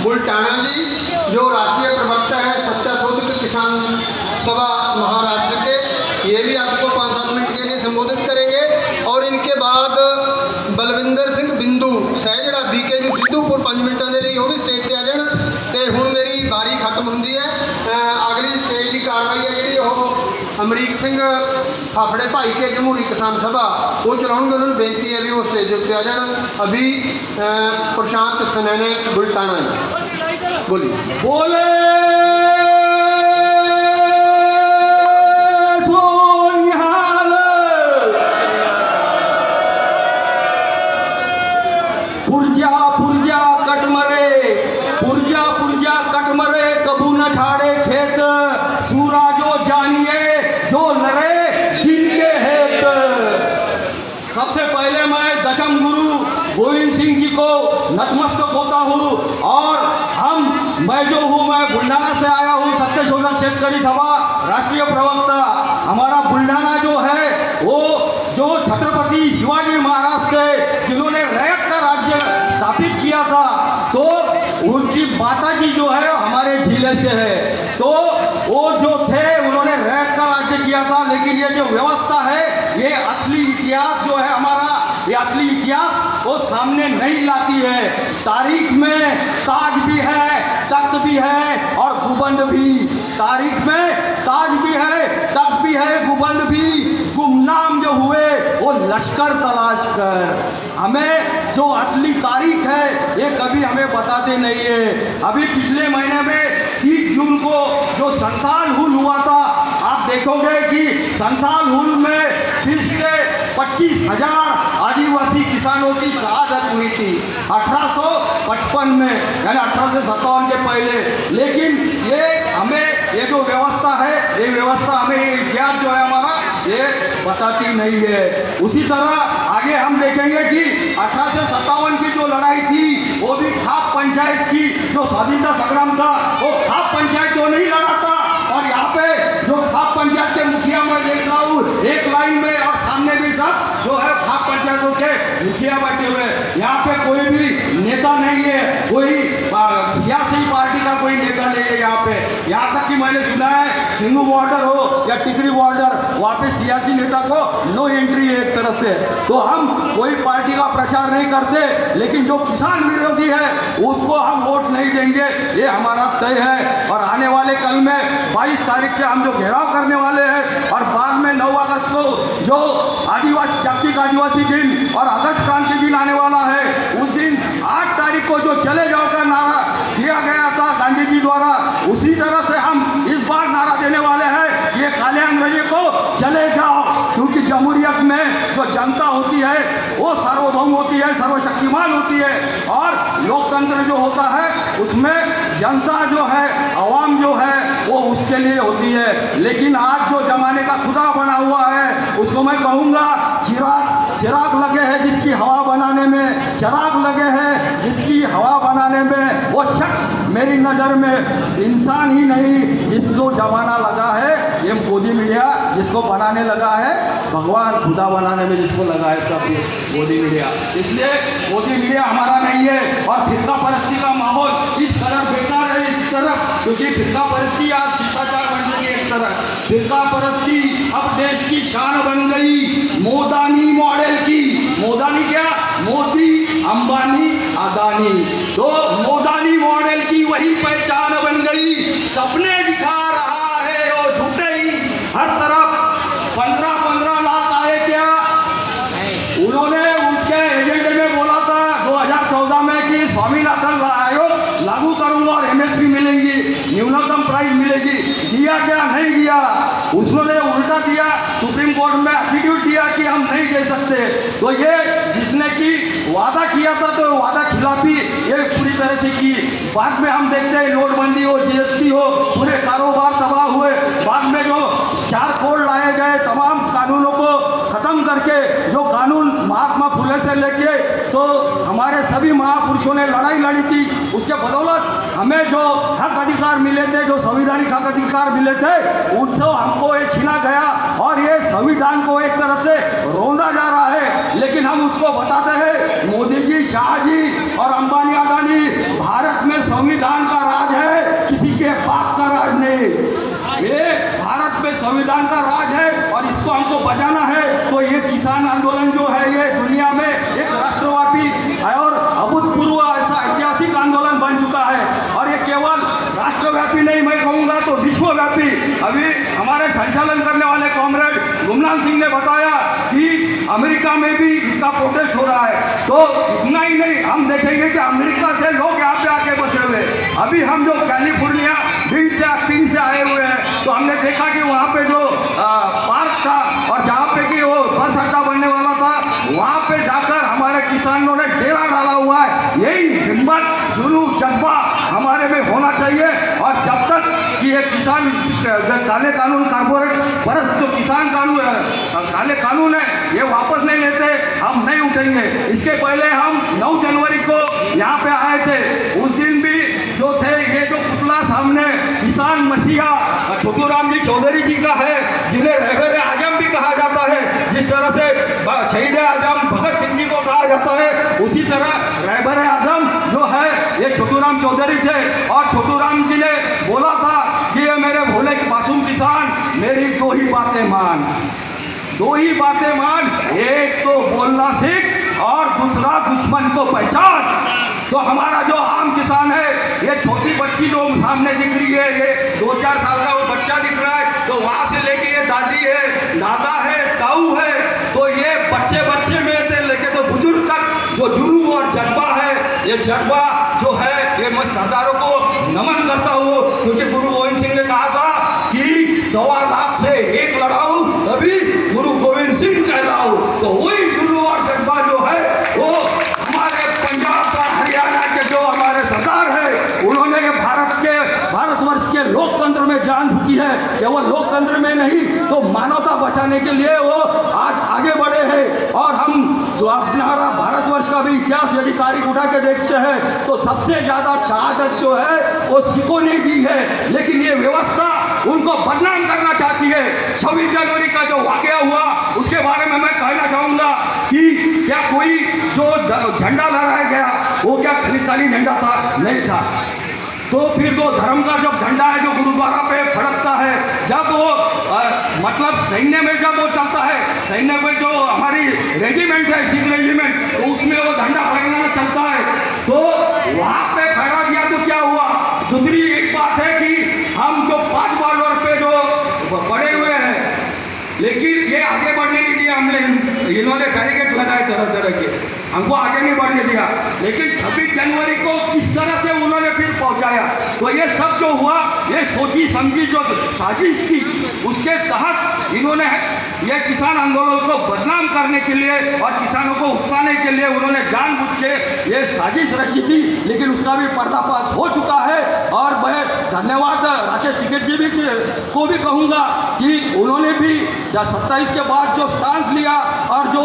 बुल्टाना जी, जो राष्ट्रीय प्रवक्ता है सत्याशोधक किसान सभा महाराष्ट्र के, ये भी आपको 5-7 मिनट के लिए संबोधित करेंगे। और इनके बाद बलविंदर सिंह बिंदू सहजड़ा बीकेयू सिद्धूपुर 5 मिनटों के लिए वो भी स्टेज पर आ जान। तो हुण मेरी बारी खत्म होंगी है। अगली स्टेज की कार्रवाई है जी वो अमरीक सिंह फाफड़े भाई के जमहूरी किसान सभा वो चलाएंगे। उन्होंने बेनती है भी वो स्टेज पर आ जान। अभी प्रशांत सनैने बुल्टाना बोलिए। बोले पुरजा पुरजा कटमरे, पुरजा पुरजा कटमरे, कबू न ठाड़े खेत, सूरा जो जानिए जो लड़े दिल के हेत। सबसे पहले मैं दशम गुरु गोविंद सिंह जी को नतमस्तक होता हूँ। और मैं जो हूँ, मैं बुल्ढाना से आया हूँ, सत्यशोधक शेतकरी सभा राष्ट्रीय प्रवक्ता। हमारा बुल्ढाना जो है वो जो छत्रपति शिवाजी महाराज थे जिन्होंने रैयत का राज्य स्थापित किया था, तो उनकी माता जी जो है हमारे जिले से है। तो वो जो थे उन्होंने रैयत का राज्य किया था। लेकिन ये जो व्यवस्था है, ये असली इतिहास जो है हमारा, ये असली इतिहास वो सामने नहीं लाती है। तारीख में ताज भी है, तख्त भी है और गुबंद भी। तारीख में ताज भी है, तख्त भी है, गुबंद भी। गुमनाम जो हुए वो लश्कर तलाश कर। हमें जो असली तारीख है ये कभी हमें बताते नहीं है। अभी पिछले महीने में 30 जून को जो संथाल हुल हुआ था, आप देखोगे कि संथाल हुल में 20 से 25,000 आदिवासी किसानों की शहादत हुई थी 1855 में, यानी 1857 के पहले। लेकिन ये जो व्यवस्था है, ये व्यवस्था हमें इतिहास जो है हमारा ये बताती नहीं है। उसी तरह आगे हम देखेंगे कि 1857 की जो लड़ाई थी वो भी खाप पंचायत की, जो स्वाधीनता संग्राम था वो खाप पंचायत जो नहीं लड़ा था। और यहाँ पे जो खाप पंचायत के मुखिया मैं देख रहा हूँ एक लाइन में, और सामने भी सब जो है खाप पंचायतों के मुखिया बैठे हुए। यहाँ पे कोई भी नेता नहीं है, कोई सियासी पार्टी का कोई नेता नहीं है यहाँ पे। यहाँ तक कि मैंने सुना है सिंगू बॉर्डर हो या टिकरी बॉर्डर, वहाँ पे सियासी नेता को नो एंट्री है एक तरफ से। तो हम कोई पार्टी का प्रचार नहीं करते, लेकिन जो किसान विरोधी है उसको हम वोट नहीं देंगे, ये हमारा तय है। और आने वाले कल में 22 तारीख से हम जो घेराव करने वाले हैं, और बाद में 9 अगस्त को जो आदिवासी जागतिक आदिवासी दिन और अगस्त क्रांति दिन आने वाला है, उस दिन 8 तारीख को जो चले जाओ का नारा दिया गया था गांधी जी द्वारा, उसी तरह से हम इस बार नारा देने वाले हैं, ये काले अंग्रेजी को चले जाओ। क्योंकि जमहूरियत में जो जनता होती है वो सार्वभौम होती है, सर्वशक्तिमान होती है। और लोकतंत्र जो होता है उसमें जनता जो है, आवाम जो है वो उसके लिए होती है। लेकिन आज जो जमाने का खुदा बना हुआ है उसको मैं कहूँगा चिराग लगे हैं जिसकी हवा बनाने में, चिराग लगे हैं जिसकी हवा बनाने में, वो शख्स मेरी नज़र में इंसान ही नहीं, जिसको जमाना लगा है ये मोदी मीडिया जिसको बनाने लगा है, भगवान खुदा बनाने में जिसको लगा है सब मोदी मीडिया। इसलिए मोदी मीडिया हमारा नहीं है। और फिरका परस्ती का माहौल इस कदर बेकार है इस तरफ, क्योंकि फिरका परस्ती आज शिष्टाचार बन गई है। एक तरफ फिरका परस्ती अब देश की शान बन गई, मोदानी मॉडल की। मोदानी क्या? मोदी, अंबानी, अदानी। तो मोदानी मॉडल की वही पहचान बन गई। सपने दिखा रहा है और झूठे ही हर तरफ। 15 लाख आए क्या? उन्होंने उसके एजेंडे में बोला था 2014 में कि स्वामीनाथन आयोग लागू करूंगा और MSP मिलेंगी, न्यूनतम प्राइस मिलेगी। दिया क्या? नहीं दिया। उसने उल्टा दिया, सुप्रीम कोर्ट में एफिडेविट दिया कि हम नहीं दे सकते। तो ये जिसने की वादा किया था तो वादा खिलाफी ये पूरी तरह से की। बाद में हम देखते हैं नोटबंदी हो, GST हो, पूरे कारोबार तबाह हुए। बाद में जो 4 कोड लाए गए तमाम कानूनों को खत्म करके, जो कानून महात्मा फुले से लेके तो हमारे सभी महापुरुषों ने लड़ाई लड़ी थी, उसके बदौलत हमें जो हक अधिकार मिले थे, जो संवैधानिक हक अधिकार मिले थे, उनसे हमको ये छीना गया। और ये संविधान को एक तरह से रौंदा जा रहा है। लेकिन हम उसको बताते हैं मोदी जी, शाह जी और अंबानी अडानी भारत में संविधान का राज है, किसी के बाप का राज नहीं। ये भारत में संविधान का राज है और इसको हमको बचाना है। तो ये किसान आंदोलन जो है ये दुनिया में एक राष्ट्रव्यापी और अभूतपूर्व ऐसा ऐतिहासिक आंदोलन बन चुका है। और ये केवल राष्ट्रव्यापी नहीं, मैं कहूँगा तो विश्वव्यापी। अभी हमारे संचालन करने वाले कॉमरेड गुमनाम सिंह ने बताया कि अमेरिका में भी इसका प्रोटेस्ट हो रहा है। तो इतना ही नहीं, हम देखेंगे कि अमेरिका से लोग यहाँ पे आके बसे हुए। अभी हम जो कैलिफोर्निया पिन से आए हुए हैं, तो हमने देखा कि वहाँ पे जो पार्क था और जहाँ पे कि वो बस अड्डा बनने वाला था, वहाँ पे जाकर हमारे किसानों ने डेरा डाला हुआ है। यही हिम्मत, जुनून, जज्बा हमारे में होना चाहिए। और जब तक कि ये किसान काले कानून कारपोरेट परस्त जो किसान कानून काले कानून है ये वापस नहीं लेते, हम नहीं उठेंगे। इसके पहले हम 9 जनवरी को यहाँ पे आए थे। उस दिन भी जो थे ये जो पुतला सामने किसान मसीहा छोटू राम जी चौधरी जी का है, जिन्हें रहबर आजम भी कहा जाता है। जिस तरह से शहीद आजम भगत सिंह जी को कहा जाता है, उसी तरह रहबर आजम जो है ये छोटू राम चौधरी थे। और छोटू राम जी ने बोला था कि ये मेरे भोले मासूम किसान, मेरी 2 ही बातें मान, 2 ही बातें मान, एक तो बोलना सीख और दूसरा दुश्मन को पहचान। तो हमारा जो आम किसान है, ये छोटी बच्ची जो सामने दिख रही है, ये 2-4 साल का वो बच्चा दिख रहा है, तो वहाँ से लेके ये दादी है, दादा है, ताऊ है, तो ये बच्चे में से लेके तो बुजुर्ग तक जो जुनून और जज्बा है, ये जज्बा जो है ये मैं सरदारों को नमन करता हूँ। क्योंकि गुरु गोविंद सिंह ने कहा था कि 1.25 लाख से 1 लड़ाऊं तभी गुरु गोविंद सिंह कहलाऊं। तो वही जुनून और जज्बा जो है वो हमारे पंजाब का, हरियाणा के जो हमारे सरदार है, उन्होंने भारतवर्ष के लोकतंत्र में जान फूकी है। केवल लोकतंत्र में नहीं तो मानवता बचाने के लिए वो आज आगे बढ़े हैं। और हम जो अपना भारतवर्ष का भी इतिहास यदि तारीख उठा के देखते हैं तो सबसे ज़्यादा शहादत जो है वो सिखों ने दी है। लेकिन ये व्यवस्था उनको बदनाम करना चाहती है। 26 जनवरी का जो वाकया हुआ उसके बारे में मैं कहना चाहूँगा कि क्या कोई जो झंडा लहराया गया वो क्या खाली झंडा था? नहीं था। तो फिर जो धर्म का जब झंडा है जो गुरुद्वारा पे फड़कता है, जब वो मतलब सैन्य में जब वो चलता है, सैन्य में जो हमारी रेजिमेंट है, सिख रेजिमेंट, तो उसमें वो झंडा फहराना चलता है, तो वहाँ पे फहरा दिया तो क्या हुआ? दूसरी एक बात है कि हम जो 5 बॉर्डर पे जो पड़े हुए हैं, लेकिन ये आगे बढ़ने नहीं दिया हमने, इन्होंने बैरिकेड लगाए तरह के, हमको आगे नहीं बढ़ने दिया। लेकिन 26 जनवरी को किस तरह से उन्होंने फिर पहुंचाया, तो ये सब जो हुआ ये सोची समझी जो साजिश थी, उसके तहत इन्होंने ये किसान आंदोलन को बदनाम करने के लिए और किसानों को उकसाने के लिए उन्होंने जानबूझ के ये साजिश रची थी। लेकिन उसका भी पर्दाफाश हो चुका है। और मैं धन्यवाद राकेश टिकैत जी भी को भी कहूँगा कि उन्होंने भी 27 के बाद जो स्टांस लिया और जो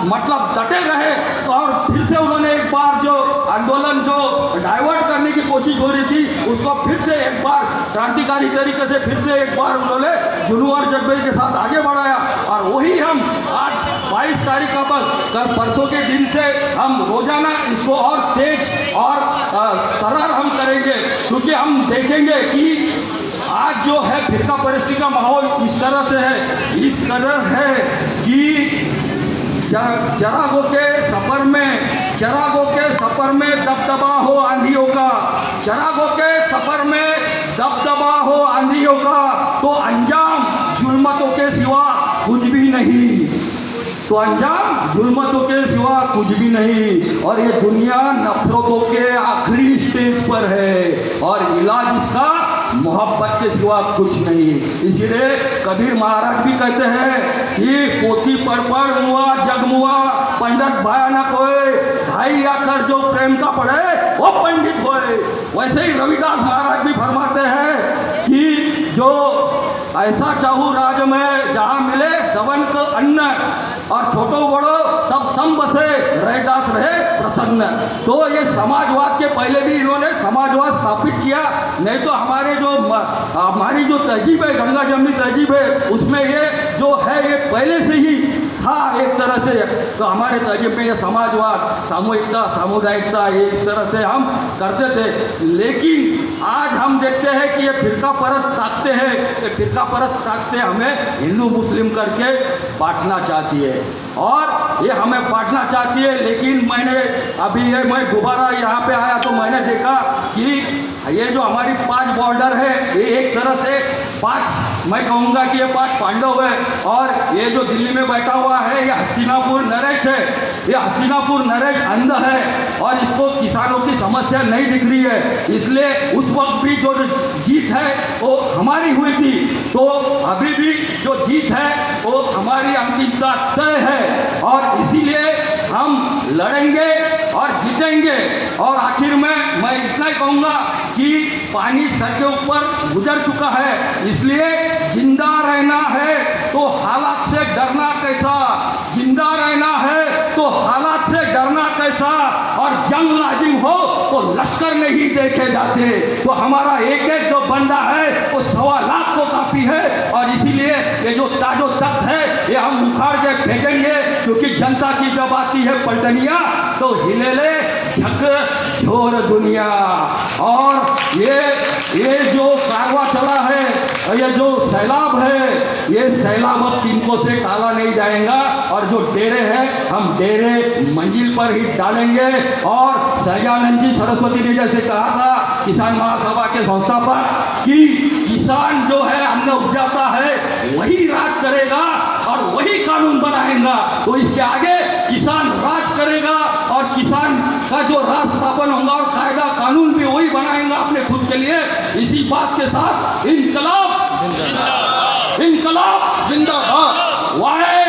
मतलब डटे रहे, और फिर से उन्होंने एक बार जो आंदोलन जो डाइवर्ट करने की कोशिश हो रही थी उसको फिर से एक बार क्रांतिकारी तरीके से फिर से एक बार उन्होंने जुनून और जज्बे के साथ आगे बढ़ाया। और वही हम आज 22 तारीख का कल परसों के दिन से हम रोजाना इसको और तेज और तरार हम करेंगे। क्योंकि हम देखेंगे कि आज जो है फिरका परिस्थिति का माहौल इस तरह से है, इस तरह है कि चरागों के सफर में दबदबा हो आंधियों का, चरागों के सफर में दबदबा हो आंधियों का, तो अंजाम जुल्मतों के सिवा कुछ भी नहीं, तो अंजाम जुल्मतों के सिवा कुछ भी नहीं। और ये दुनिया नफरतों के आखिरी स्टेज पर है और इलाज इसका मोहब्बत के सिवा कुछ नहीं। इसलिए कबीर महाराज भी कहते हैं कि पोती पढ़ मुआ जग मुआ, पंडित भाया न कोई, ढाई आखर जो प्रेम का पढ़े वो पंडित होए। वैसे ही रविदास महाराज भी फरमाते हैं कि जो ऐसा चाहू राज में जहाँ मिले सवन को अन्न, और छोटो बड़ो सब सम बसे रैदास रहे प्रसन्न। तो ये समाजवाद के पहले भी इन्होंने समाजवाद स्थापित किया। नहीं तो हमारी जो तहजीब है, गंगा जमनी तहजीब है, उसमें ये जो है ये पहले से ही था। था एक तरह से, तो हमारे तहजीब में ये समाजवाद, सामूहिकता, सामुदायिकता ये इस तरह से हम करते थे। लेकिन आज हम देखते हैं कि ये फिरका परस्त ताकते हैं, ये फिरका परस्त ताकते हमें हिंदू मुस्लिम करके बांटना चाहती है और ये हमें बांटना चाहती है। लेकिन मैंने अभी ये मैं दोबारा यहाँ पे आया तो मैंने देखा कि ये जो हमारी 5 बॉर्डर है ये एक तरह से 5, मैं कहूँगा कि ये 5 पांडव है, और ये जो दिल्ली में बैठा हुआ है ये हस्तिनापुर नरेश है। ये हस्तिनापुर नरेश अंध है और इसको किसानों की समस्या नहीं दिख रही है, इसलिए उस वक्त भी जो जीत है वो हमारी हुई थी, तो अभी भी जो जीत है वो हमारी अंतिमता तय है और इसीलिए हम लड़ेंगे और जीतेंगे। और आखिर में मैं इतना ही कहूँगा कि पानी सर के ऊपर गुजर चुका है, इसलिए जिंदा रहना है तो हालात से डरना कैसा, जिंदा रहना है तो हालात से डरना कैसा, और जंग लाजिम हो तो लश्कर नहीं देखे जाते। तो हमारा एक एक जो बंदा है वो 1.25 लाख को काफ़ी है और इसीलिए ये जो ताजो तख्त है ये हम उखाड़ के फेंकेंगे, क्योंकि जनता की जब आती है पलटनिया तो हिले ले झक झोर दुनिया। और ये जो कारवा चला है, ये जो सैलाब है, ये सैलाब अब तिनकों से टाला नहीं जाएगा और जो डेरे हैं हम डेरे मंजिल पर ही डालेंगे। और सहजानंद जी सरस्वती ने जैसे कहा था किसान महासभा के संस्थापक कि किसान जो है अन्न उपजाता है वही राज करेगा और वही कानून बनाएगा, तो इसके आगे किसान राज करेगा और किसान का जो राज स्थापन होगा और कायदा कानून भी वही बनाएगा अपने खुद के लिए। इसी बात के साथ इनकलाब जिंदाबाद, वाहे